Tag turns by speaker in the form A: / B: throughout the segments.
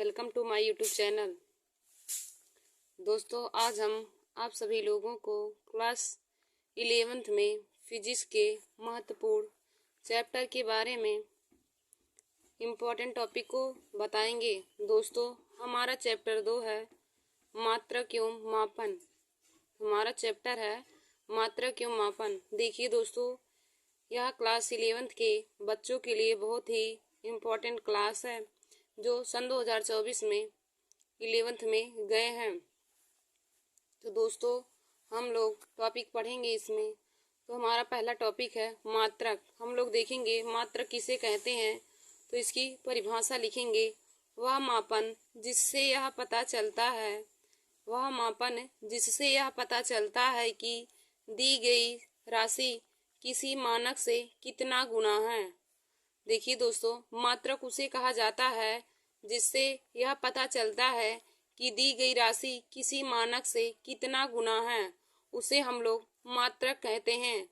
A: Welcome to my YouTube channel. दोस्तों, आज हम आप सभी लोगों को क्लास 11th में फिजिक्स के महत्वपूर्ण चैप्टर के बारे में इम्पोर्टेंट टॉपिक को बताएंगे। दोस्तों, हमारा चैप्टर 2 है मात्रक एवं मापन। हमारा चैप्टर है मात्रक एवं मापन। देखिए दोस्तों, यह क्लास 11th के बच्चों के लिए बहुत ही इम्पोर्टेंट क्लास है जो सन 2024 में 11th में गए हैं। तो दोस्तों, हम लोग टॉपिक पढ़ेंगे इसमें। तो हमारा पहला टॉपिक है मात्रक। हम लोग देखेंगे मात्रक किसे कहते हैं, तो इसकी परिभाषा लिखेंगे। वह मापन जिससे यह पता चलता है कि दी गई राशि किसी मानक से कितना गुना है। देखिए दोस्तों, मात्रक उसे कहा जाता है जिससे यह पता चलता है कि दी गई राशि किसी मानक से कितना गुना है, उसे हम लोग मात्रक कहते हैं।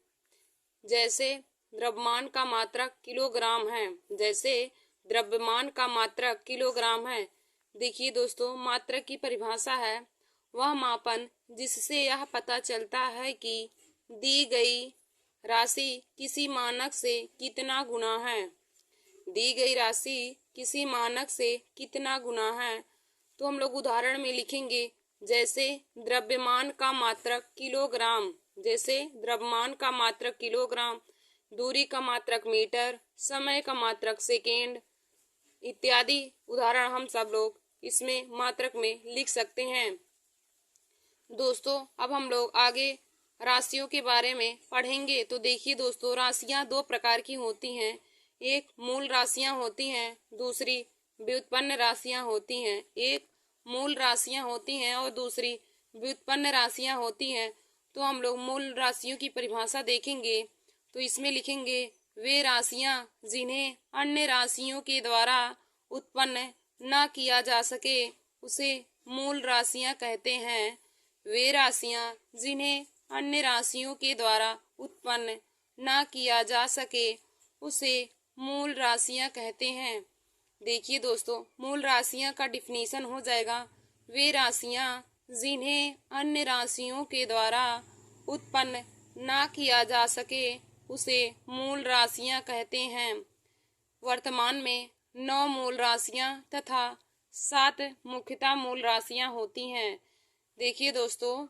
A: जैसे द्रव्यमान का मात्रक किलोग्राम है। देखिए दोस्तों, मात्रक की परिभाषा है वह मापन जिससे यह पता चलता है कि दी गई राशि किसी मानक से कितना गुना है। दी गई राशि किसी मानक से कितना गुना है, तो हम लोग उदाहरण में लिखेंगे। जैसे द्रव्यमान का मात्रक किलोग्राम, दूरी का मात्रक मीटर, समय का मात्रक सेकेंड इत्यादि उदाहरण हम सब लोग इसमें मात्रक में लिख सकते हैं। दोस्तों, अब हम लोग आगे राशियों के बारे में पढ़ेंगे। तो देखिए दोस्तों, राशियां दो प्रकार की होती हैं। एक मूल राशियां होती हैं, दूसरी व्युत्पन्न राशियां होती हैं। एक मूल राशियां होती हैं और दूसरी व्युत्पन्न राशियां होती हैं। तो हम लोग मूल राशियों की परिभाषा देखेंगे। तो इसमें लिखेंगे वे राशियां जिन्हें अन्य राशियों के द्वारा उत्पन्न न किया जा सके उसे मूल राशियां कहते हैं। वे राशियां जिन्हें अन्य राशियों के द्वारा उत्पन्न न किया जा सके उसे मूल राशियां कहते हैं। देखिए दोस्तों, मूल राशियां का डिफिनीशन हो जाएगा, वे राशियां जिन्हें अन्य राशियों के द्वारा उत्पन्न ना किया जा सके उसे मूल राशियां कहते हैं। वर्तमान में 9 मूल राशियां तथा 7 मुख्यतः मूल राशियां होती हैं। देखिए दोस्तों,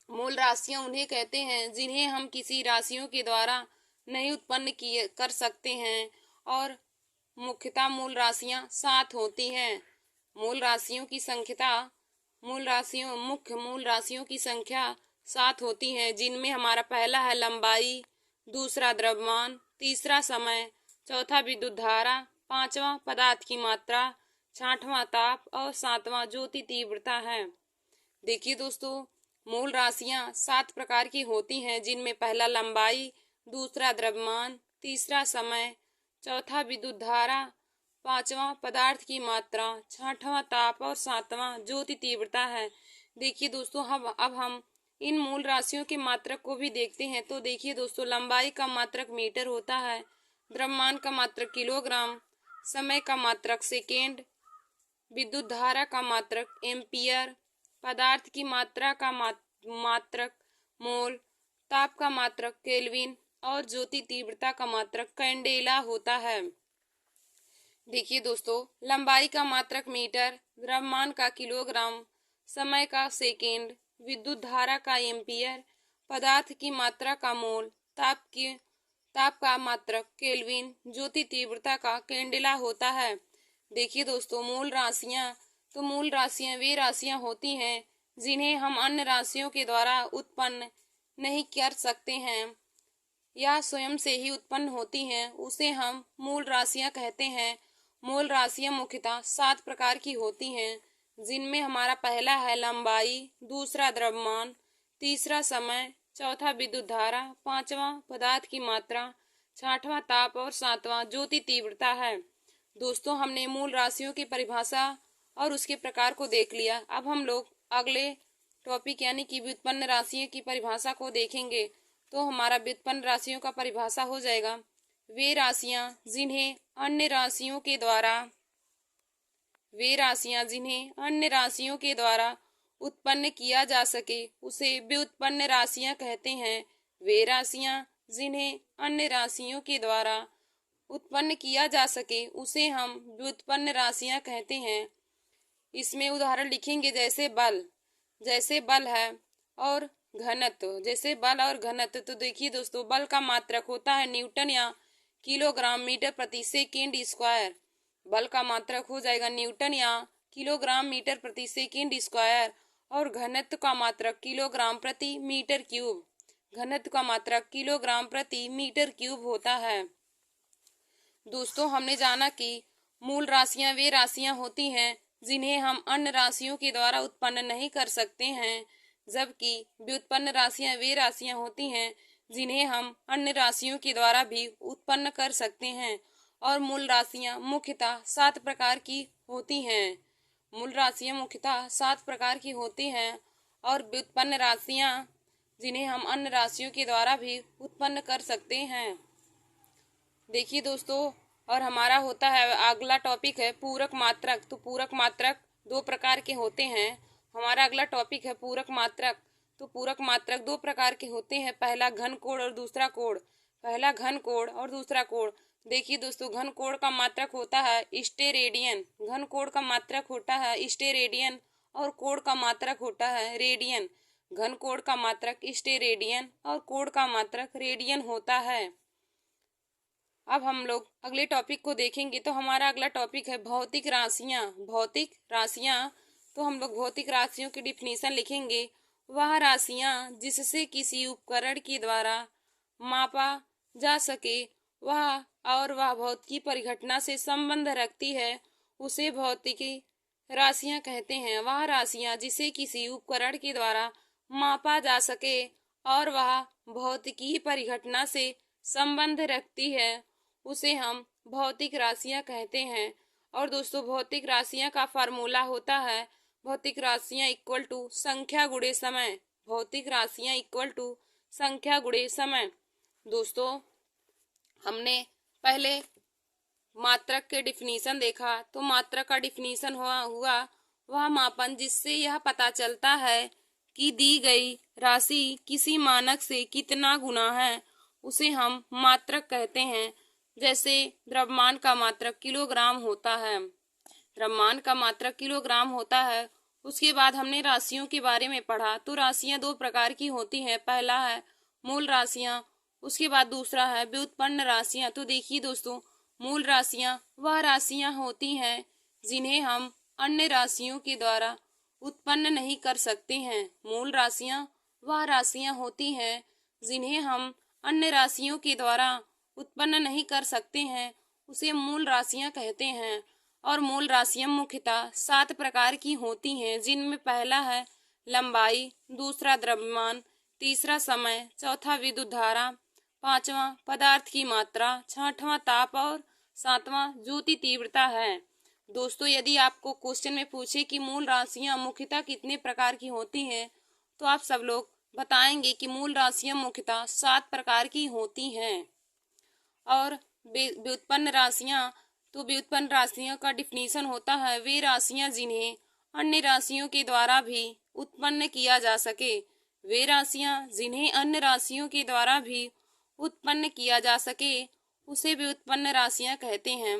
A: मूल राशियां उन्हें कहते हैं जिन्हें हम किसी राशियों के द्वारा नहीं उत्पन्न कर सकते हैं, और मुख्यतः मूल राशियां 7 होती हैं। मुख्य मूल राशियों की संख्या 7 होती है, जिनमें हमारा पहला है लंबाई, दूसरा द्रव्यमान, तीसरा समय, चौथा विद्युत धारा, पांचवा पदार्थ की मात्रा, छठवां ताप और सातवां ज्योति तीव्रता है। देखिए दोस्तों, मूल राशियां 7 प्रकार की होती हैं, जिनमें पहला लंबाई, दूसरा द्रव्यमान, तीसरा समय, चौथा विद्युत धारा, पांचवा पदार्थ की मात्रा, छठवां ताप और सातवां ज्योति तीव्रता है। देखिए दोस्तों, अब हम इन मूल राशियों के मात्रक को भी देखते हैं। तो देखिए दोस्तों, लंबाई का मात्रक मीटर होता है, द्रव्यमान का मात्रक किलोग्राम, समय का मात्रक सेकेंड, विद्युत धारा का मात्रक एम्पियर, पदार्थ की मात्रा का मात्रक मोल, ताप का मात्रक केल्विन और ज्योति तीव्रता का मात्रक कैंडेला होता है। देखिए दोस्तों, लंबाई का मात्रक मीटर, द्रव्यमान का किलोग्राम, समय का सेकेंड, विद्युत धारा का एम्पियर, पदार्थ की मात्रा का मोल, ताप का मात्रक केल्विन, ज्योति तीव्रता का कैंडेला होता है। देखिए दोस्तों, मूल राशियां वे राशियां होती हैं जिन्हें हम अन्य राशियों के द्वारा उत्पन्न नहीं कर सकते हैं या स्वयं से ही उत्पन्न होती हैं, उसे हम मूल राशियां कहते हैं। मूल राशियां मुख्यतः 7 प्रकार की होती हैं, जिनमें हमारा पहला है लंबाई, दूसरा द्रव्यमान, तीसरा समय, चौथा विद्युत धारा, पांचवा पदार्थ की मात्रा, छठवां ताप और सातवां ज्योति तीव्रता है। दोस्तों, हमने मूल राशियों की परिभाषा और उसके प्रकार को देख लिया। अब हम लोग अगले टॉपिक यानी कि व्युत्पन्न राशियों की परिभाषा को देखेंगे। तो हमारा व्युत्पन्न राशियों का परिभाषा हो जाएगा, वे राशियां जिन्हें अन्य राशियों के द्वारा वे राशियां जिन्हें अन्य राशियों के द्वारा उत्पन्न किया जा सके उसे व्युत्पन्न राशियां कहते हैं। वे राशियां जिन्हें अन्य राशियों के द्वारा उत्पन्न किया जा सके उसे हम व्युत्पन्न राशियां कहते हैं। इसमें उदाहरण लिखेंगे जैसे बल है और घनत्व। जैसे बल और घनत्व तो देखिए दोस्तों, बल का मात्रक होता है न्यूटन या किलोग्राम मीटर प्रति सेकेंड स्क्वायर। बल का मात्रक हो जाएगा न्यूटन या किलोग्राम मीटर प्रति सेकेंड स्क्वायर। और घनत्व का मात्रक किलोग्राम प्रति मीटर क्यूब। घनत्व का मात्रक किलोग्राम प्रति मीटर क्यूब होता है। दोस्तों, हमने जाना कि मूल राशियां वे राशियां होती हैं जिन्हें हम अन्य राशियों के द्वारा उत्पन्न नहीं कर सकते हैं, जबकि व्युत्पन्न राशियां वे राशियां होती हैं जिन्हें हम अन्य राशियों के द्वारा भी उत्पन्न कर सकते हैं। और मूल राशियां मुख्यतः 7 प्रकार की होती हैं। मूल राशियां मुख्यतः 7 प्रकार की होती हैं और व्युत्पन्न राशियां जिन्हें हम अन्य राशियों के द्वारा भी उत्पन्न कर सकते हैं। देखिए दोस्तों, और हमारा होता है अगला टॉपिक है पूरक मात्रक। तो पूरक मात्रक 2 प्रकार के होते हैं। हमारा अगला टॉपिक है पूरक मात्रक। तो पूरक मात्रक 2 प्रकार के होते हैं, पहला घन कोण और दूसरा कोण। पहला घन कोण और दूसरा कोण। देखिए दोस्तों, घन कोण का मात्रक होता है स्टेरेडियन। घन कोण का मात्रक होता है स्टेरेडियन और कोण का मात्रक होता है रेडियन। घन कोण का मात्रक स्टेरेडियन और कोण का मात्रक रेडियन होता है। अब हम लोग अगले टॉपिक को देखेंगे। तो हमारा अगला टॉपिक है भौतिक राशियां। भौतिक राशियां, तो हम लोग भौतिक राशियों की डिफिनीशन लिखेंगे। वह राशियां जिससे किसी उपकरण के द्वारा मापा जा सके वह भौतिकी परिघटना से संबंध रखती है उसे भौतिकी राशियां कहते हैं। वह राशियां जिसे किसी उपकरण के द्वारा मापा जा सके और वह भौतिकी परिघटना से संबंध रखती है उसे हम भौतिक राशियां कहते हैं। और दोस्तों, भौतिक राशियां का फार्मूला होता है भौतिक राशियां इक्वल टू संख्या गुणे समय। भौतिक राशियां इक्वल टू संख्या गुणे समय। दोस्तों, हमने पहले मात्रक के डिफिनीशन देखा। तो मात्रक का डिफिनीशन हुआ वह मापन जिससे यह पता चलता है कि दी गई राशि किसी मानक से कितना गुना है उसे हम मात्रक कहते हैं। जैसे द्रव्यमान का मात्रक किलोग्राम होता है। द्रव्यमान का मात्रक किलोग्राम होता है। उसके बाद हमने राशियों के बारे में पढ़ा। तो राशियां 2 प्रकार की होती हैं, पहला है मूल राशियां, उसके बाद दूसरा है व्युत्पन्न राशियां। तो देखिए दोस्तों, मूल राशियां वह राशियां होती हैं जिन्हें हम अन्य राशियों के द्वारा उत्पन्न नहीं कर सकते हैं। मूल राशियां वह राशियां होती हैं जिन्हें हम अन्य राशियों के द्वारा उत्पन्न नहीं कर सकते हैं, उसे मूल राशियां कहते हैं। और मूल राशियां मुख्यतः 7 प्रकार की होती हैं, जिनमें पहला है लंबाई, दूसरा द्रव्यमान, तीसरा समय, चौथा विद्युत धारा, पांचवा पदार्थ की मात्रा, छठवां ताप और सातवां ज्योति तीव्रता है। दोस्तों, यदि आपको क्वेश्चन में पूछे कि मूल राशियां मुख्यतः कितने प्रकार की होती हैं, तो आप सब लोग बताएंगे कि मूल राशियां मुख्यतः 7 प्रकार की होती हैं। और व्युत्पन्न राशियां, तो व्युत्पन्न राशियों का डिफिनीशन होता है वे राशियां जिन्हें अन्य राशियों के द्वारा भी उत्पन्न किया जा सके। वे राशियां जिन्हें अन्य राशियों के द्वारा भी उत्पन्न किया जा सके उसे व्युत्पन्न राशियां कहते हैं।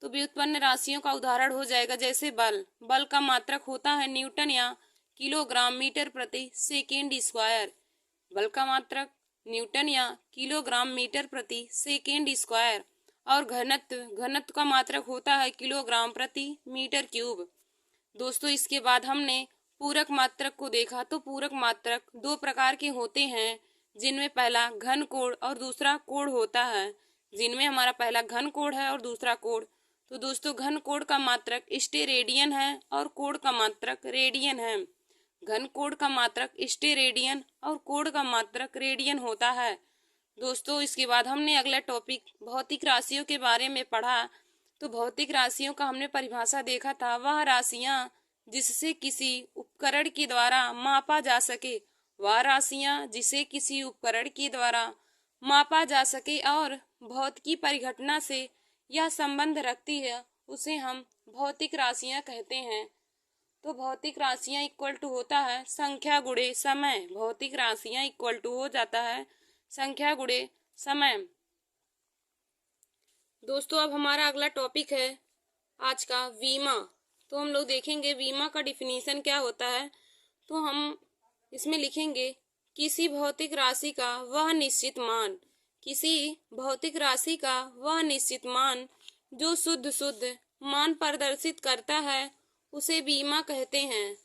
A: तो व्युत्पन्न राशियों का उदाहरण हो जाएगा जैसे बल का मात्रक होता है न्यूटन या किलोग्राम मीटर प्रति सेकेंड स्क्वायर। बल का मात्रक न्यूटन या किलोग्राम मीटर प्रति सेकेंड स्क्वायर। और घनत्व का मात्रक होता है किलोग्राम प्रति मीटर क्यूब। दोस्तों, इसके बाद हमने पूरक मात्रक को देखा। तो पूरक मात्रक 2 प्रकार के होते हैं, जिनमें पहला घन कोण और दूसरा कोण होता है। जिनमें हमारा पहला घन कोण है और दूसरा कोण। तो दोस्तों, घन कोण का मात्रक स्टेरेडियन है और कोण का मात्रक रेडियन है। घन कोण का मात्रक स्टेरेडियन और कोण का मात्रक रेडियन होता है। दोस्तों, इसके बाद हमने अगला टॉपिक भौतिक राशियों के बारे में पढ़ा। तो भौतिक राशियों का हमने परिभाषा देखा था, वह राशियां जिससे किसी उपकरण के द्वारा मापा जा सके। वह राशियां जिसे किसी उपकरण के द्वारा मापा जा सके और भौतिकी परिघटना से यह संबंध रखती है उसे हम भौतिक राशियां कहते हैं। तो भौतिक राशियां इक्वल टू होता है संख्या गुणे समय। भौतिक राशियां इक्वल टू हो जाता है संख्या गुणे समय। दोस्तों अब हमारा अगला टॉपिक है आज का वीमा। तो हम लोग देखेंगे वीमा का डिफिनीशन क्या होता है। तो हम इसमें लिखेंगे किसी भौतिक राशि का वह निश्चित मान, किसी भौतिक राशि का वह निश्चित मान जो शुद्ध शुद्ध मान प्रदर्शित करता है उसे बीमा कहते हैं।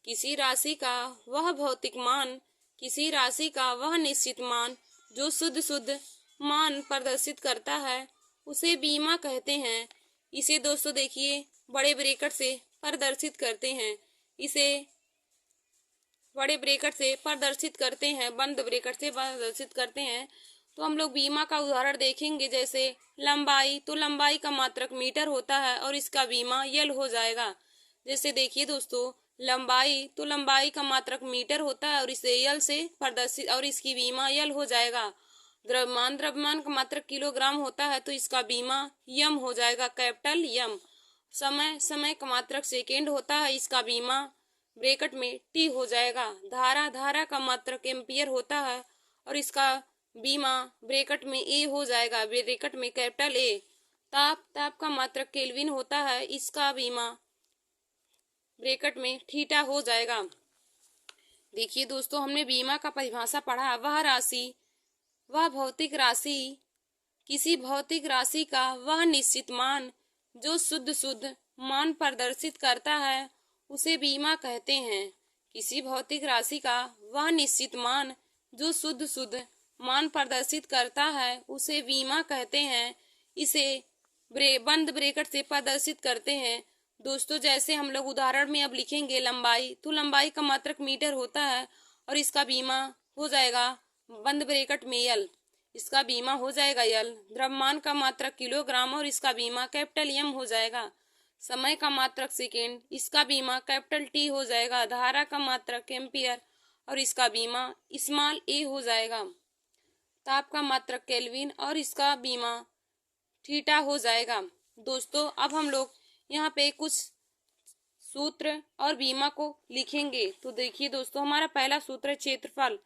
A: किसी राशि का वह भौतिक मान, किसी राशि का वह निश्चित मान जो शुद्ध शुद्ध मान प्रदर्शित करता है उसे बीमा कहते हैं। इसे दोस्तों देखिए बड़े ब्रैकेट से प्रदर्शित करते हैं, इसे बड़े ब्रैकेट से प्रदर्शित करते हैं, बंद ब्रैकेट से प्रदर्शित करते हैं। तो हम लोग बीमा का उदाहरण देखेंगे जैसे लंबाई। तो लंबाई का मात्रक मीटर होता है और इसका बीमा यल हो जाएगा। जैसे देखिए दोस्तों लंबाई, तो लंबाई का मात्रक मीटर होता है और इसे यल से प्रदर्शित और इसकी बीमा यल हो जाएगा। द्रव्यमान, द्रव्यमान का मात्रक किलोग्राम होता है तो इसका बीमा यम हो जाएगा, कैपिटल यम। समय, समय का मात्रक सेकेंड होता है, इसका बीमा ब्रैकेट में टी हो जाएगा। धारा, धारा का मात्रक एम्पियर होता है और इसका बीमा ब्रैकेट में ए हो जाएगा, ब्रैकेट में कैपिटल ए। ताप, ताप का मात्रक केल्विन होता है, इसका बीमा ब्रैकेट में थीटा हो जाएगा। देखिए दोस्तों हमने बीमा का परिभाषा पढ़ा। वह राशि, वह भौतिक राशि, किसी भौतिक राशि का वह निश्चित मान जो शुद्ध शुद्ध मान प्रदर्शित करता है उसे बीमा कहते हैं। किसी भौतिक राशि का वह निश्चित मान जो शुद्ध शुद्ध मान प्रदर्शित करता है उसे बीमा कहते हैं। इसे बंद ब्रैकेट से प्रदर्शित करते हैं। दोस्तों जैसे हम लोग उदाहरण में अब लिखेंगे लंबाई। तो लंबाई का मात्रक मीटर होता है और इसका बीमा हो जाएगा बंद ब्रैकेट में यल, इसका बीमा हो जाएगा यल। द्रव्यमान का मात्रक किलोग्राम और इसका बीमा कैपिटल एम हो जाएगा। समय का मात्रक सेकेंड, इसका बीमा कैपिटल टी हो जाएगा। धारा का मात्रक एम्पियर और इसका बीमा स्मॉल ए हो जाएगा। ताप का मात्रक केल्विन और इसका बीमा थीटा हो जाएगा। दोस्तों अब हम लोग यहाँ पे कुछ सूत्र और बीमा को लिखेंगे। तो देखिए दोस्तों हमारा पहला सूत्र है क्षेत्रफल।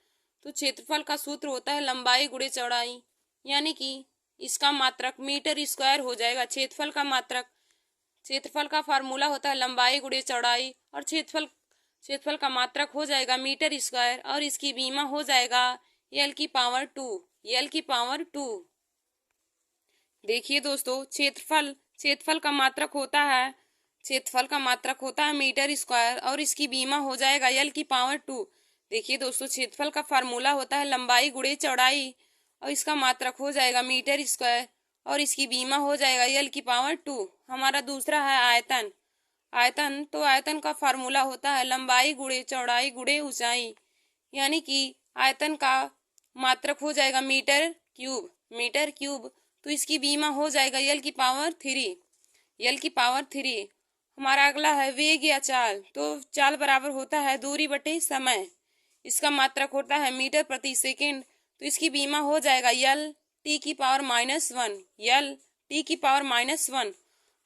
A: तो क्षेत्रफल का सूत्र होता है लंबाई गुणे चौड़ाई, यानी कि इसका मात्रक मीटर स्क्वायर हो जाएगा। क्षेत्रफल का मात्रक, क्षेत्रफल का फार्मूला होता है लंबाई गुणे चौड़ाई और क्षेत्रफल का मात्रक हो जाएगा मीटर स्क्वायर और इसकी बीमा हो जाएगा यल की पावर 2, यल की पावर 2। देखिए दोस्तों क्षेत्रफल का मात्रक होता है, क्षेत्रफल का मात्रक होता है मीटर स्क्वायर और इसकी बीमा हो जाएगा यल की पावर 2। देखिए दोस्तों क्षेत्रफल का फार्मूला होता है लंबाई गुणे चौड़ाई और इसका मात्रक हो जाएगा मीटर स्क्वायर और इसकी बीमा हो जाएगा यल की पावर 2। हमारा दूसरा है आयतन। आयतन, तो आयतन का फार्मूला होता है लंबाई गुणे चौड़ाई गुणे ऊंचाई, यानी कि आयतन का मात्रक हो जाएगा मीटर क्यूब, मीटर क्यूब। तो इसकी बीमा हो जाएगा यल की पावर 3, यल की पावर 3। हमारा अगला है वेग या चाल। तो चाल बराबर होता है दूरी बटे समय, इसका मात्रक होता है मीटर प्रति सेकेंड। तो इसकी बीमा हो जाएगा यल टी की पावर -1, यल टी की पावर -1।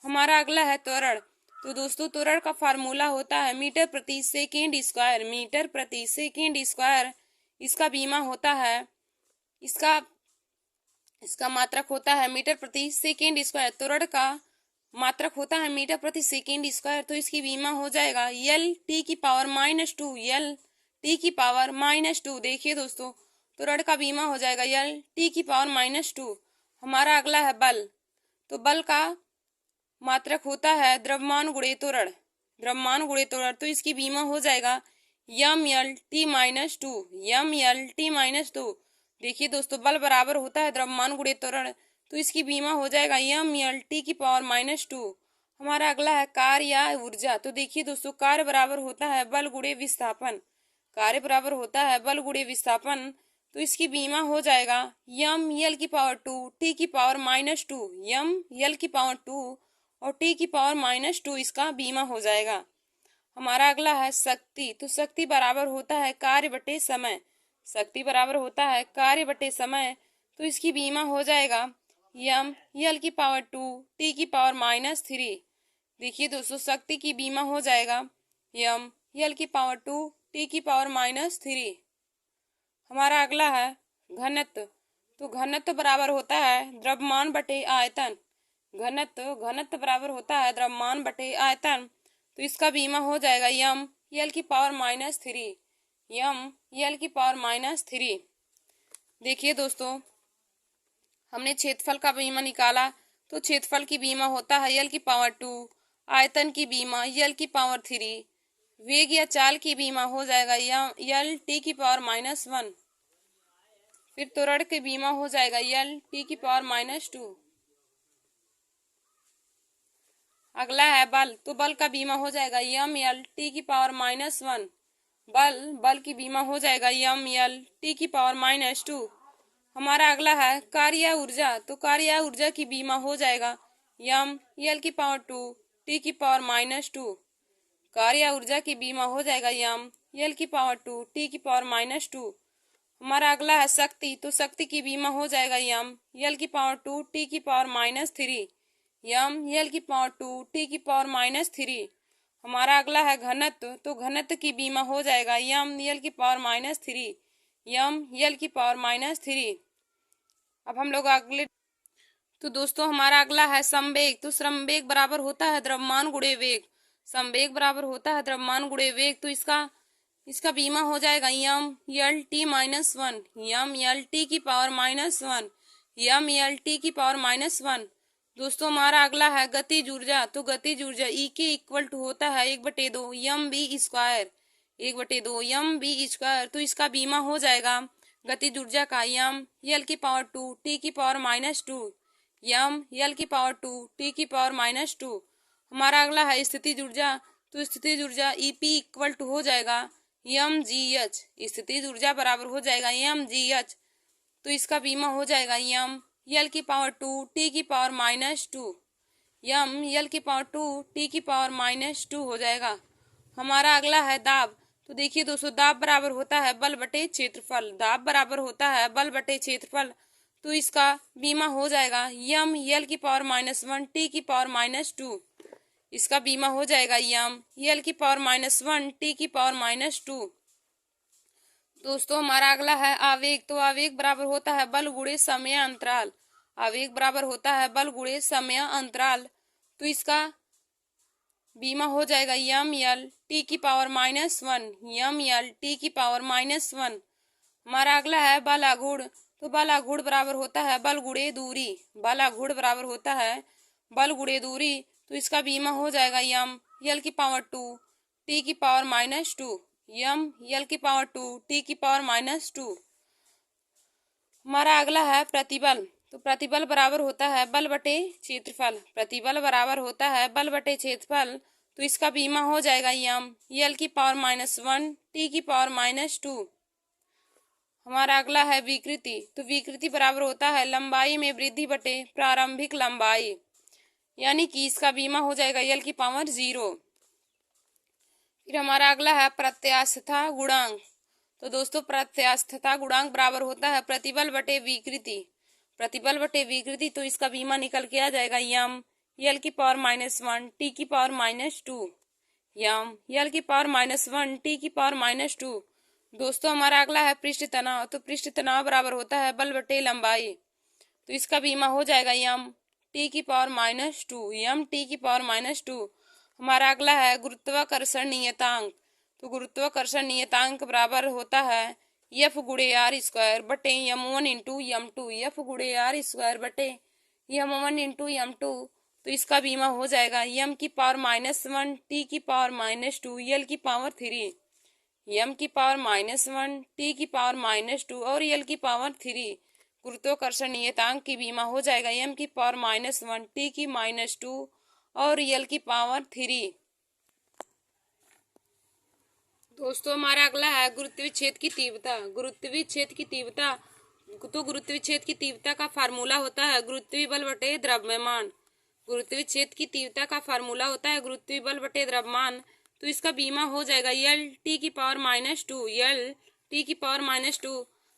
A: हमारा अगला है त्वरण। तो दोस्तों त्वरण का फार्मूला होता है मीटर प्रति सेकेंड स्क्वायर, मीटर प्रति सेकेंड स्क्वायर। इसका बीमा होता है, इसका मात्रक होता है मीटर प्रति सेकेंड स्क्वायर। त्वरण का मात्रक होता है मीटर प्रति सेकेंड स्क्वायर। तो इसकी बीमा हो जाएगा यल टी की पावर -2, यल टी की पावर -2। देखिए दोस्तों त्वरण का बीमा हो जाएगा यल टी की पावर -2। हमारा अगला है बल। तो बल का मात्रक होता है द्रव्यमान गुणे त्वरण, द्रव्यमान गुणे त्वरण। तो इसकी बीमा हो जाएगा यम यल टी -2, यम यल टी -2। देखिए दोस्तों बल बराबर होता है द्रव्यमान गुणे त्वरण। तो इसकी बीमा हो जाएगा यम यल टी की पावर -2। हमारा अगला है कार्य या ऊर्जा। तो देखिए दोस्तों कार्य बराबर होता है बल गुणे विस्थापन, कार्य बराबर होता है बल गुणे विस्थापन। तो इसकी बीमा हो जाएगा यम यल की पावर 2 टी की पावर -2, यम यल की पावर 2 और टी की पावर -2 इसका बीमा हो जाएगा। हमारा अगला है शक्ति। तो शक्ति बराबर होता है कार्य बटे समय, शक्ति बराबर होता है कार्य बटे समय। तो इसकी बीमा हो जाएगा यम यल की पावर 2 टी की पावर -3। देखिए दोस्तों शक्ति की बीमा हो जाएगा यम यल की पावर 2 टी की पावर -3। हमारा अगला है घनत्व। तो घनत्व बराबर होता है द्रव्यमान बटे आयतन। घनत्व बराबर होता है द्रव्यमान बटे आयतन। तो इसका बीमा हो जाएगा यम यल की पावर -3। यम यल की पावर -3। देखिए दोस्तों हमने क्षेत्रफल का बीमा निकाला। तो क्षेत्रफल की बीमा होता है यल की पावर 2, आयतन की बीमा यल की पावर 3, वेग या चाल की बीमा हो जाएगा यल टी की पावर -1, फिर त्वरण की बीमा हो जाएगा यल टी की पावर -2। अगला है बल। तो बल का बीमा हो जाएगा यम यल टी की पावर -1। बल की बीमा हो जाएगा यम यल टी की पावर -2। हमारा अगला है कार्य या ऊर्जा। तो कार्य या ऊर्जा की बीमा हो जाएगा यम यल की पावर 2 टी की पावर -2। कार्य या ऊर्जा की बीमा हो जाएगा यम यल की पावर 2 टी की पावर -2। हमारा अगला है शक्ति। तो शक्ति की बीमा हो जाएगा यम यल की पावर 2 टी की पावर -3। यम यल की पावर 2 टी की पावर -3। हमारा अगला है घनत्व। तो घनत्व की बीमा हो जाएगा यम यल की पावर -3। यम यल की पावर -3। अब हम लोग अगले। तो दोस्तों हमारा अगला है संवेग। तो संवेग बराबर होता है द्रव्यमान गुणे वेग। संवेग बराबर होता है द्रव्यमान गुणे वेग। तो इसका बीमा हो जाएगा यम यल टी -1। यम यल टी की पावर -1। यम यल टी की पावर -1। दोस्तों हमारा अगला है गतिज ऊर्जा। तो गतिज ऊर्जा ई के इक्वल टू होता है 1/2 M B square. 1/2 M B square. तो इसका बीमा हो जाएगा गतिज ऊर्जा का यम यल की पावर 2 टी की पावर -2। यम यल की पावर 2 टी की पावर -2। हमारा अगला है स्थितिज ऊर्जा। तो स्थितिज ऊर्जा ई पी इक्वल टू हो जाएगा यम जी एच। स्थितिज ऊर्जा बराबर हो जाएगा यम जी एच। तो इसका बीमा हो जाएगा यम यल की पावर 2 टी की पावर -2। यम यल की पावर 2 टी की पावर -2 हो जाएगा। हमारा अगला है दाब। तो देखिए दोस्तों दाब बराबर होता है बल बटे क्षेत्रफल। दाब बराबर होता है बल बटे क्षेत्रफल। तो इसका बीमा हो जाएगा यम यल की पावर -1 टी की पावर -2। इसका बीमा हो जाएगा यम यल की पावर -1 टी की पावर -2। दोस्तों हमारा अगला है आवेग। तो आवेग बराबर होता है बल गुणे समय अंतराल। आवेग बराबर होता है बल गुणे समय अंतराल। तो इसका बीमा हो जाएगा यम यल टी की पावर -1। यम यल टी की पावर -1। हमारा अगला है बल आघूर्ण। तो बल आघूर्ण बराबर होता है बल गुणे दूरी। बल आघूर्ण बराबर होता है बल गुणे दूरी। तो इसका बीमा हो जाएगा यम यल की पावर 2 टी की पावर -2। यम यल की पावर 2 टी की पावर -2। हमारा अगला है प्रतिबल। तो प्रतिबल बराबर होता है बल बटे क्षेत्रफल। प्रतिबल बराबर होता है बल बटे क्षेत्रफल। तो इसका बीमा हो जाएगा यम यल की पावर -1 टी की पावर -2। हमारा अगला है विकृति। तो विकृति बराबर होता है लंबाई में वृद्धि बटे प्रारंभिक लंबाई। यानी कि इसका बीमा हो जाएगा यल की पावर 0। फिर हमारा अगला है प्रत्यास्थता गुणांक। तो दोस्तों प्रत्यास्थता गुणांक बराबर होता है प्रतिबल बटे विकृति। प्रतिबल बटे विकृति। तो इसका बीमा निकल के आ जाएगा यम यल की पावर -1 टी की पावर -2। यम यल की पावर -1 टी की पावर -2। दोस्तों हमारा अगला है पृष्ठ तनाव। तो पृष्ठ तनाव बराबर होता है बल बटे लंबाई। तो इसका बीमा हो जाएगा यम टी की पावर -2। यम टी की पावर -2। हमारा अगला है गुरुत्वाकर्षण नियतांक। तो गुरुत्वाकर्षण नियतांक बराबर होता है एफ गुणे आर स्क्वायर बटे यम1 इंटू यम2। एफ गुणे आर स्क्वायर बटे यम1 इंटू यम2। तो इसका बीमा हो जाएगा यम की पावर -1 टी की पावर -2 यल की पावर 3। यम की पावर -1 टी की पावर -2 और यल की पावर 3। गुरुत्वाकर्षण नियतांक की बीमा हो जाएगा यम की पावर -1 टी की -2 और यल की पावर 3। दोस्तों हमारा अगला है गुरुत्वीय क्षेत्र की तीव्रता। गुरुत्वीय क्षेत्र की तीव्रता। तो गुरुत्वीय क्षेत्र की तीव्रता का फार्मूला होता है गुरुत्वीय बल बटे द्रव्यमान। गुरुत्वीय क्षेत्र की तीव्रता का फार्मूला होता है गुरुत्वीय बल बटे द्रव्यमान। तो इसका बीमा हो जाएगा यल टी की पावर -2। यल टी की पावर -2।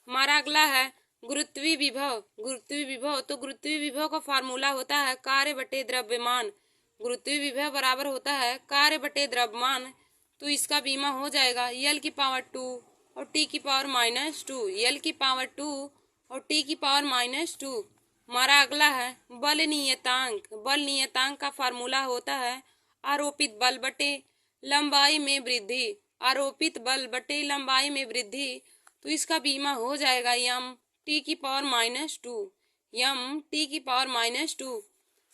A: हमारा अगला है गुरुत्वीय विभव तो गुरुत्वीय विभव का फार्मूला होता है कार्य बटे द्रव्यमान। गुरुत्वीय विभव बराबर होता है कार्य बटे द्रव्यमान। तो इसका बीमा हो जाएगा यल की पावर 2 और टी की पावर -2, यल की पावर 2 और टी की पावर -2। हमारा अगला है बल नियतांक। बल नियतांक का फार्मूला होता है आरोपित बल बटे लंबाई में वृद्धि। आरोपित बल बटे लंबाई में वृद्धि। तो इसका बीमा हो जाएगा यम टी की पावर -2, यम टी की पावर -2।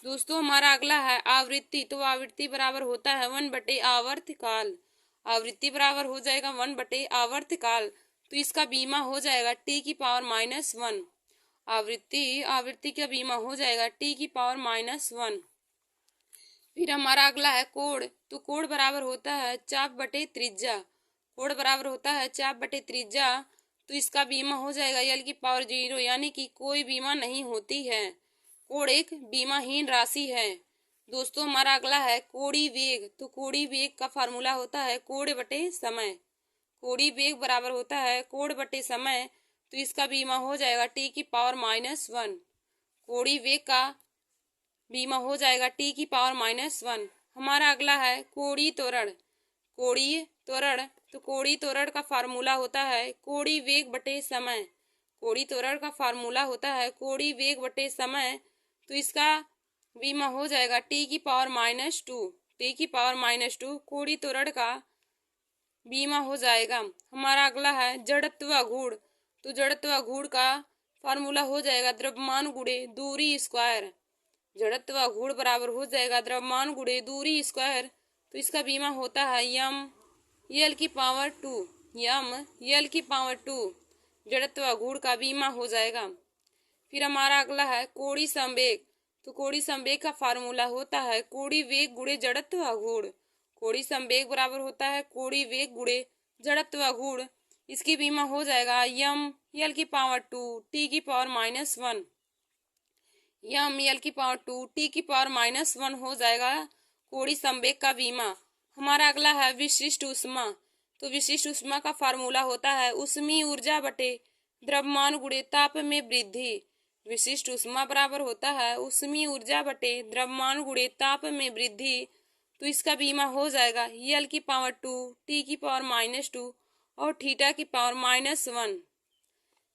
A: दोस्तों हमारा अगला है आवृत्ति। तो आवृत्ति बराबर होता है 1 बटे आवर्तकाल। आवृत्ति बराबर हो जाएगा 1 बटे आवर्तकाल। तो इसका बीमा हो जाएगा टी की पावर -1। आवृत्ति का बीमा हो जाएगा टी की पावर -1। फिर हमारा अगला है कोण। तो कोण बराबर होता है चाप बटे त्रिज्या। कोण बराबर होता है चाप बटे त्रिज्या। तो इसका बीमा हो जाएगा यल की पावर 0, यानी कि कोई बीमा नहीं होती है। कोण एक बीमाहीन राशि है। दोस्तों हमारा अगला है कोणीय वेग। तो कोणीय वेग का फार्मूला होता है कोण बटे समय। कोणीय वेग बराबर होता है कोण बटे समय। तो इसका बीमा हो जाएगा टी की पावर -1। कोणीय वेग का बीमा हो जाएगा टी की पावर -1। हमारा अगला है कोणीय त्वरण। कोणीय त्वरण तो कोणीय त्वरण का फार्मूला होता है कोणीय वेग बटे समय। कोणीय त्वरण का फार्मूला होता है कोणीय वेग बटे समय। तो इसका बीमा हो जाएगा टी की पावर -2। टी की पावर -2 कोणीय त्वरण का बीमा हो जाएगा। हमारा अगला है जड़त्व गुण। तो जड़त्व गुण का फार्मूला हो जाएगा द्रव्यमान गुणे दूरी स्क्वायर। जड़त्व गुण बराबर हो जाएगा द्रव्यमान गुणे दूरी स्क्वायर। तो इसका बीमा होता है यम यल की पावर 2, यम यल की पावर 2। जड़त्व गुण का बीमा हो जाएगा। फिर हमारा अगला है कोणीय संवेग। तो कोणीय संवेग का फार्मूला होता है कोणीय वेग गुणे जड़त्व गुण। कोणीय संवेग बराबर होता है कोणीय वेग गुणे जड़त्व गुण। इसकी बीमा हो जाएगा यम यल की पावर 2 टी की पावर -1। यम यल की पावर 2 टी की पावर -1 हो जाएगा कोणीय संवेग का बीमा। हमारा अगला है विशिष्ट ऊष्मा। तो विशिष्ट ऊष्मा का फार्मूला होता है ऊष्मीय ऊर्जा बटे द्रव्यमान गुणे ताप में वृद्धि। विशिष्ट ऊष्मा बराबर होता है ऊष्मीय ऊर्जा बटे द्रव्यमान गुणे ताप में वृद्धि। तो इसका बीमा हो जाएगा यल की पावर 2 टी की पावर -2 और थीटा की पावर -1।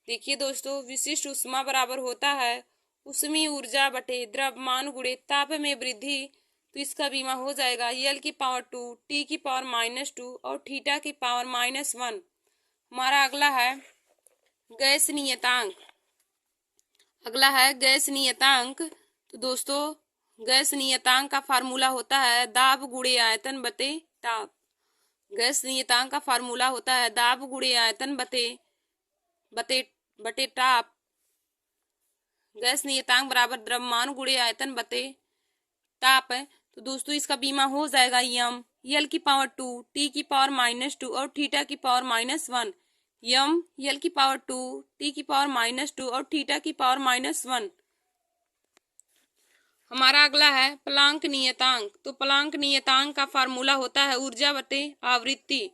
A: देखिए दोस्तों विशिष्ट ऊष्मा बराबर होता है ऊष्मीय ऊर्जा बटे द्रव्यमान गुणे ताप में वृद्धि। तो इसका बीमा हो जाएगा यल की पावर 2 टी की पावर -2 और थीटा की पावर -1। हमारा अगला है गैस नियतांक। अगला है गैस नियतांक। तो दोस्तों गैस नियतांक का फार्मूला होता है दाब गुणे आयतन बटे ताप। गैस नियतांक का फार्मूला होता है दाब गुणे आयतन बटे ताप। गैस नियतांक बराबर द्रव्यमान गुणे आयतन बटे ताप है। तो दोस्तों इसका बीमा हो जाएगा यम यल की पावर 2 टी की पावर -2 और थीटा की पावर -1। यम यल की पावर 2 टी की पावर -2 और थीटा की पावर -1। हमारा अगला है प्लांक नियतांक। तो प्लांक नियतांक का फार्मूला होता है ऊर्जा बटे आवृत्ति।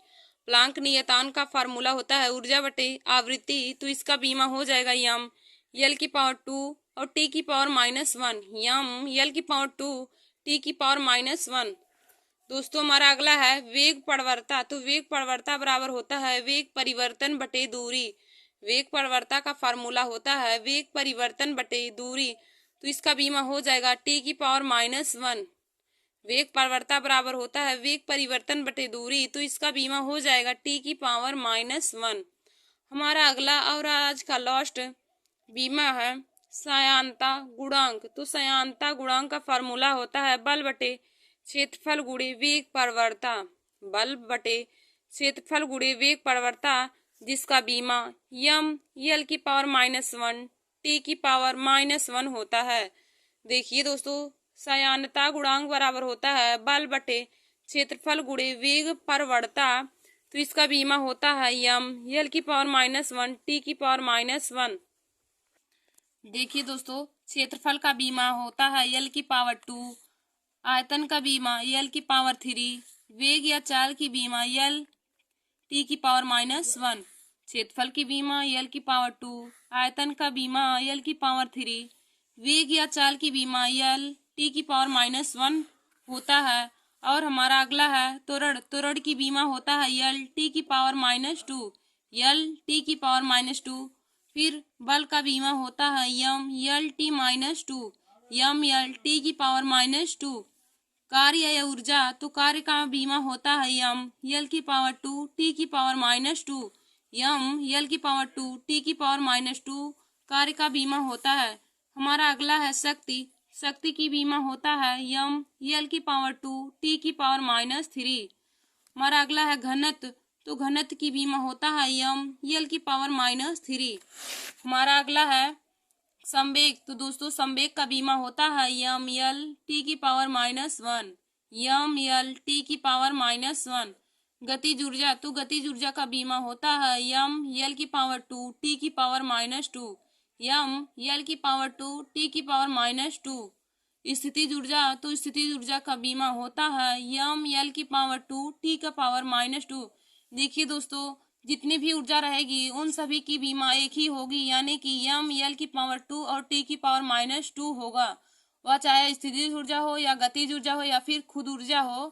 A: प्लांक नियतांक का फार्मूला होता है ऊर्जा बटे आवृत्ति। तो इसका बीमा हो जाएगा यम यल की पावर 2 और टी की पावर -1। यम यल की पावर 2 टी की पावर -1। दोस्तों हमारा अगला है वेग प्रवणता। तो वेग प्रवणता बराबर होता है वेग परिवर्तन बटे दूरी। वेग प्रवणता का फार्मूला होता है वेग परिवर्तन बटे दूरी। तो इसका बीमा हो जाएगा टी की पावर -1। वेग प्रवणता बराबर होता है वेग परिवर्तन बटे दूरी। तो इसका बीमा हो जाएगा टी की पावर -1। हमारा अगला और आज का लास्ट बीमा है सायान्ता गुणांक। तो सायान्ता गुणांक का फार्मूला होता है बल बटे क्षेत्रफल गुणे वेग प्रवणता। बल बटे क्षेत्रफल गुणे वेग प्रवणता, जिसका बीमा यम यल की पावर -1 टी की पावर -1 होता है। देखिए दोस्तों सायान्ता गुणांक बराबर होता है बल बटे क्षेत्रफल गुणे वेग प्रवणता। तो इसका बीमा होता है यम यल की पावर -1 टी की पावर -1। देखिए दोस्तों क्षेत्रफल का बीमा होता है यल की पावर 2, आयतन का बीमा यल की पावर 3, वेग या चाल की बीमा यल टी की पावर -1। क्षेत्रफल की बीमा यल की पावर 2, आयतन का बीमा यल की पावर 3, वेग या चाल की बीमा यल टी की पावर -1 होता है। और हमारा अगला है त्वरण। त्वरण की बीमा होता है यल टी की पावर -2, यल टी की पावर -2। फिर बल का बीमा होता है यम यल टी -2, यम यल टी की पावर -2। कार्य या ऊर्जा, तो कार्य का बीमा होता है यम यल की पावर 2 टी की पावर -2, यम यल की पावर 2 टी की पावर -2 कार्य का बीमा होता है। हमारा अगला है शक्ति। शक्ति की बीमा होता है यम यल की पावर 2 टी की पावर -3। हमारा अगला है घनत्व। तो घनत्व की बीमा होता है यम यल की पावर -3। हमारा अगला है संवेग। तो दोस्तों संवेग का बीमा होता है यम यल टी की पावर -1, यम यल टी की पावर -1। गतिज ऊर्जा। तो गतिज ऊर्जा का बीमा होता है यम यल की पावर 2 टी की पावर -2, यम यल की पावर 2 टी की पावर -2। स्थितिज ऊर्जा। तो स्थितिज ऊर्जा का बीमा होता है यम यल की पावर 2 टी का पावर -2। देखिए दोस्तों, जितनी भी ऊर्जा रहेगी उन सभी की बीमा एक ही होगी, यानी कि यम यल की पावर 2 और टी की पावर -2 होगा। वह चाहे स्थितिज ऊर्जा हो या गतिज ऊर्जा हो या फिर खुद ऊर्जा हो,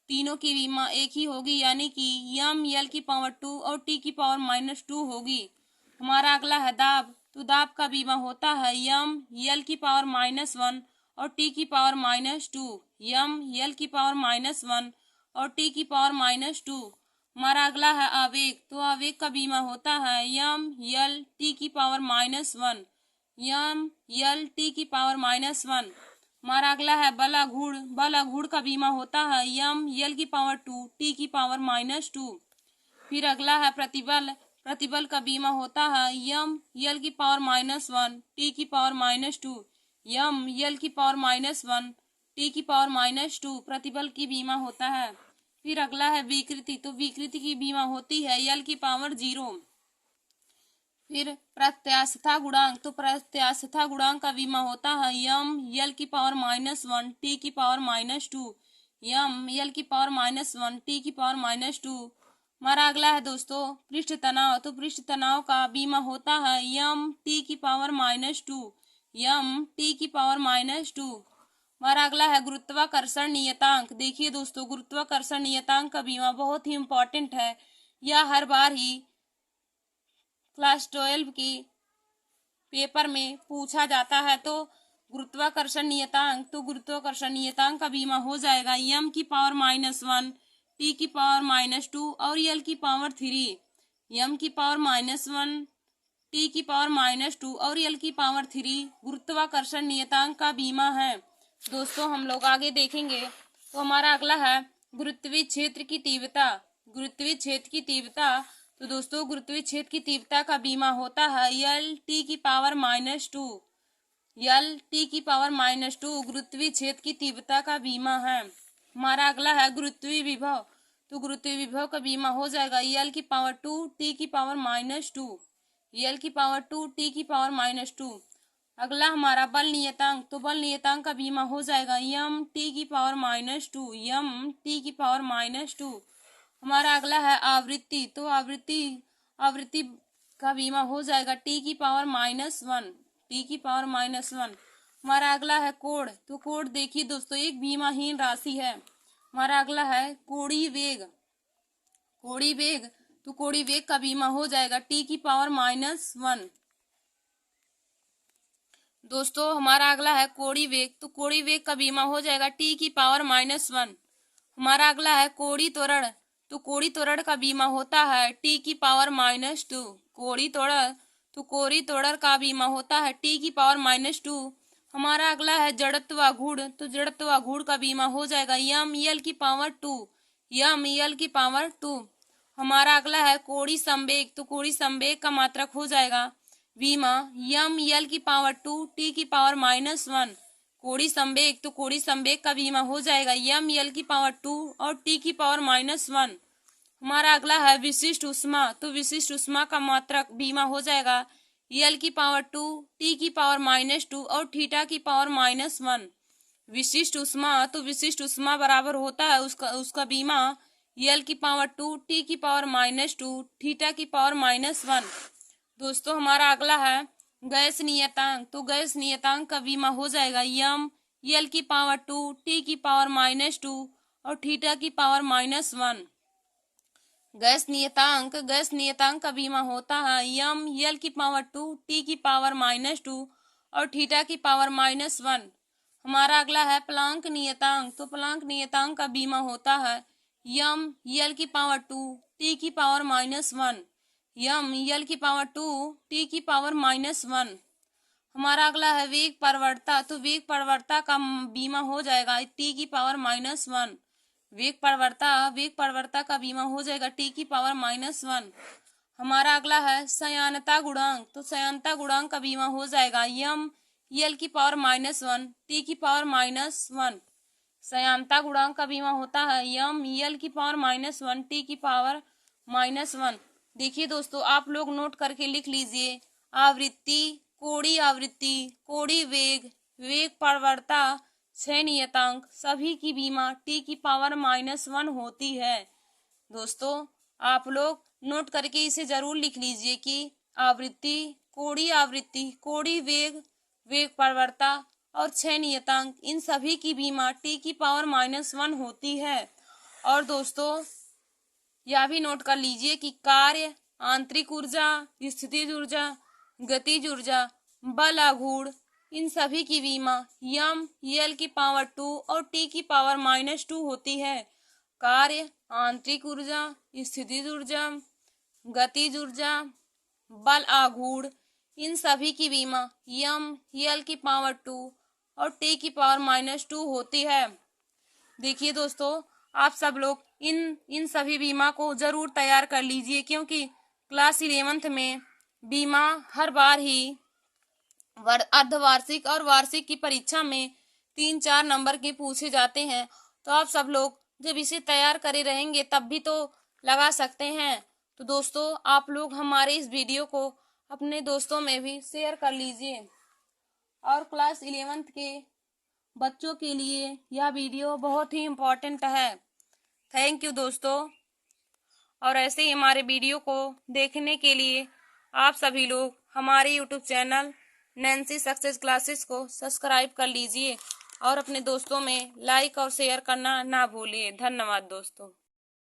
A: तीनों की बीमा एक ही होगी, यानी कि यम यल की पावर 2 और टी की पावर -2 होगी। हमारा अगला है दाब। तो दाब का बीमा होता है यम यल की पावर -1 और टी की पावर -2, यम यल की पावर -1 और टी की पावर -2। हमारा अगला है आवेग। तो आवेग का बीमा होता है यम यल टी की पावर -1, यम यल टी की पावर -1। हमारा अगला है बलाघूर्ण। बलाघूर्ण का बीमा होता है यम यल की पावर 2 टी की पावर -2। फिर अगला है प्रतिबल। प्रतिबल का बीमा होता है यम यल की पावर -1 टी की पावर -2, यम यल की पावर -1 टी की पावर -2 प्रतिबल की बीमा होता है। फिर अगला है विकृति। तो विकृति की बीमा होती है यल की पावर 0। फिर प्रत्यास्थता गुणांक। तो प्रत्यास्थता गुणांक का बीमा होता है यम यल की पावर -1 टी की पावर -2, यम यल की पावर -1 टी की पावर -2। हमारा अगला है दोस्तों पृष्ठ तनाव। तो पृष्ठ तनाव का बीमा होता है यम टी की पावर -2, यम टी की पावर -2। हमारा अगला है गुरुत्वाकर्षण नियतांक। देखिए दोस्तों, गुरुत्वाकर्षण नियतांक का बीमा बहुत ही इम्पोर्टेंट है। यह हर बार ही क्लास 12 की पेपर में पूछा जाता है। तो गुरुत्वाकर्षण नियतांक। तो गुरुत्वाकर्षण नियतांक का बीमा हो जाएगा यम की पावर -1 टी की पावर -2 और यल की पावर 3, यम की पावर -1 टी की पावर -2 और यल की पावर 3 गुरुत्वाकर्षण नियतांक का बीमा है। दोस्तों हम लोग आगे देखेंगे। तो हमारा अगला है गुरुत्वीय क्षेत्र की तीव्रता। गुरुत्वीय क्षेत्र की तीव्रता। तो दोस्तों गुरुत्वीय क्षेत्र की तीव्रता का बीमा होता है यल टी की पावर -2, यल टी की पावर -2 गुरुत्वीय क्षेत्र की तीव्रता का बीमा है। हमारा अगला है गुरुत्वीय विभव। तो गुरुत्वीय विभव का बीमा हो जाएगा यल की पावर 2 टी की पावर -2, यल की पावर 2 टी की पावर -2। अगला हमारा बल नियतांक। तो बल नियतांक का बीमा हो जाएगा यम टी की पावर -2, यम टी की पावर -2। हमारा अगला है आवृत्ति। तो आवृत्ति का बीमा हो जाएगा टी की पावर -1, टी की पावर -1। हमारा अगला है कोण। तो कोण देखिए दोस्तों एक बीमाहीन राशि है। हमारा अगला है कोणीय वेग। कोणीय वेग। तो कोणीय वेग का बीमा हो जाएगा टी की पावर -1। दोस्तों हमारा अगला है कोणीय वेग। तो कोणीय वेग का बीमा हो जाएगा टी की पावर -1। हमारा अगला है कोणीय त्वरण। तो कोणीय त्वरण का बीमा होता है टी की पावर -2। कोणीय त्वरण। तो कोणीय त्वरण का बीमा होता है टी की पावर -2। हमारा अगला है जड़त्वाघूर्ण। तो जड़त्वाघूर्ण का बीमा हो जाएगा यम यल की पावर 2, यम यल की पावर 2। हमारा अगला है कोणीय संवेग। तो कोणीय संवेग का मात्रक हो जाएगा बीमा यम यल की पावर 2 टी की पावर -1। कोणीय संवेग। तो कोणीय संवेग का बीमा हो जाएगा यम यल की पावर 2 और टी की पावर -1। हमारा अगला है विशिष्ट ऊष्मा। तो विशिष्ट ऊष्मा का मात्रक बीमा हो जाएगा यल की पावर 2 टी की पावर -2 और थीटा की पावर -1। विशिष्ट ऊष्मा। तो विशिष्ट ऊष्मा बराबर होता है उसका बीमा यल की पावर 2 टी की पावर -2 थीटा की पावर -1। दोस्तों हमारा अगला है गैस नियतांक। तो गैस नियतांक का बीमा हो जाएगा यम यल की पावर 2 टी की पावर -2 और थीटा की पावर -1। गैस नियतांक का बीमा होता है यम यल की पावर 2 टी की पावर -2 और थीटा की पावर -1। हमारा अगला है प्लांक नियतांक। तो प्लांक नियतांक का बीमा होता है यम यल की पावर 2 टी की पावर -1 यम यल की पावर 2 टी की पावर -1। हमारा अगला है वेग प्रवणता। तो वेग प्रवणता का बीमा हो जाएगा टी की पावर -1। वेग प्रवणता का बीमा हो जाएगा टी की पावर -1। हमारा अगला है सयानता गुणांक। तो सयानता गुणांक का बीमा हो जाएगा यम यल की पावर -1 टी की पावर -1। सयानता गुणांक का बीमा होता है यम यल की पावर -1 टी की पावर -1। देखिए दोस्तों, आप लोग नोट करके लिख लीजिए। आवृत्ति, कोणीय वेग, वेग प्रवणता, क्षय नियतांक सभी की बीमा टी की पावर -1 होती है। दोस्तों आप लोग नोट करके इसे जरूर लिख लीजिए कि आवृत्ति, कोणीय वेग, वेग प्रवणता और क्षय नियतांक इन सभी की बीमा टी की पावर -1 होती है। और दोस्तों यह भी नोट कर लीजिए कि कार्य, आंतरिक ऊर्जा, स्थितिज ऊर्जा, गतिज ऊर्जा, बल आघूर्ण इन सभी की बीमा यम यल की पावर 2 और टी की पावर -2 होती है। कार्य, आंतरिक ऊर्जा, स्थितिज ऊर्जा, गतिज ऊर्जा, बल आघूर्ण इन सभी की बीमा यम यल की पावर 2 और टी की पावर -2 होती है। देखिए दोस्तों, आप सब लोग इन सभी बीमा को जरूर तैयार कर लीजिए, क्योंकि क्लास 11th में बीमा हर बार ही अर्धवार्षिक और वार्षिक की परीक्षा में 3-4 नंबर के पूछे जाते हैं। तो आप सब लोग जब इसे तैयार करे रहेंगे तब भी तो लगा सकते हैं। तो दोस्तों आप लोग हमारे इस वीडियो को अपने दोस्तों में भी शेयर कर लीजिए। और क्लास 11th के बच्चों के लिए यह वीडियो बहुत ही इम्पोर्टेंट है। थैंक यू दोस्तों। और ऐसे ही हमारे वीडियो को देखने के लिए आप सभी लोग हमारे YouTube channel Nancy success classes को सब्सक्राइब कर लीजिए और अपने दोस्तों में लाइक और शेयर करना ना भूलिए। धन्यवाद दोस्तों।